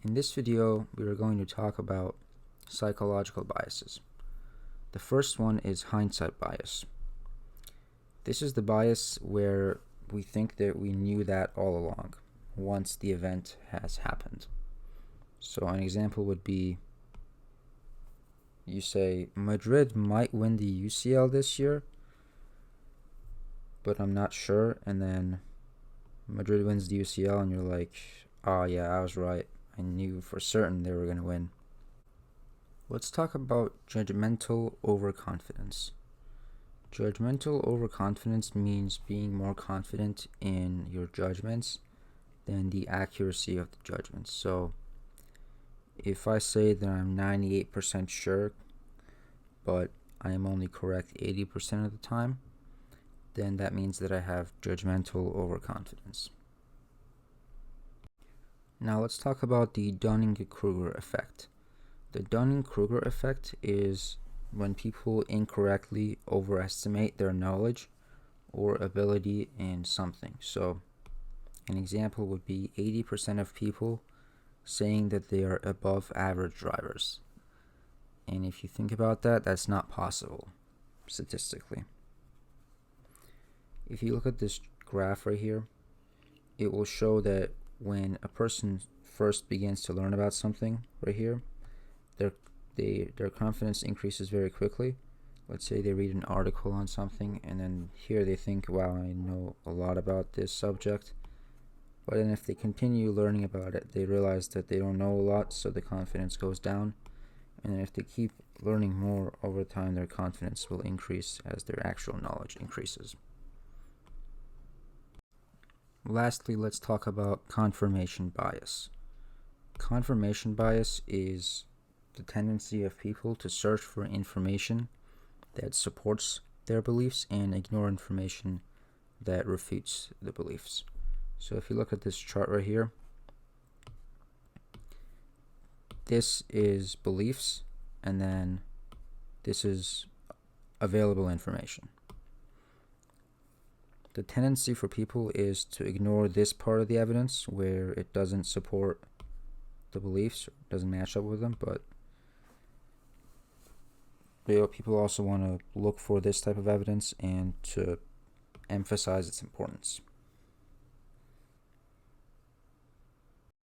In this video, we are going to talk about psychological biases. The first one is hindsight bias. This is the bias where we think that we knew that all along, once the event has happened. So an example would be, you say, Madrid might win the UCL this year, but I'm not sure, and then Madrid wins the UCL and you're like, oh yeah, I was right. I knew for certain they were going to win. Let's talk about judgmental overconfidence. Judgmental overconfidence means being more confident in your judgments than the accuracy of the judgments. So if I say that I'm 98% sure, but I am only correct 80% of the time, then that means that I have judgmental overconfidence. Now let's talk about the Dunning Kruger effect. The Dunning Kruger effect is when people incorrectly overestimate their knowledge or ability in something. So an example would be 80% of people saying that they are above average drivers. And if you think about that, that's not possible statistically. If you look at this graph right here, it will show that when a person first begins to learn about something right here, their confidence increases very quickly. Let's say they read an article on something, and then here they think, wow, I know a lot about this subject. But then if they continue learning about it, they realize that they don't know a lot, so the confidence goes down. And then if they keep learning more over time, their confidence will increase as their actual knowledge increases. Lastly, let's talk about confirmation bias. Confirmation bias is the tendency of people to search for information that supports their beliefs and ignore information that refutes the beliefs. So if you look at this chart right here, this is beliefs, and then this is available information. The tendency for people is to ignore this part of the evidence where it doesn't support the beliefs, doesn't match up with them, but people also want to look for this type of evidence and to emphasize its importance.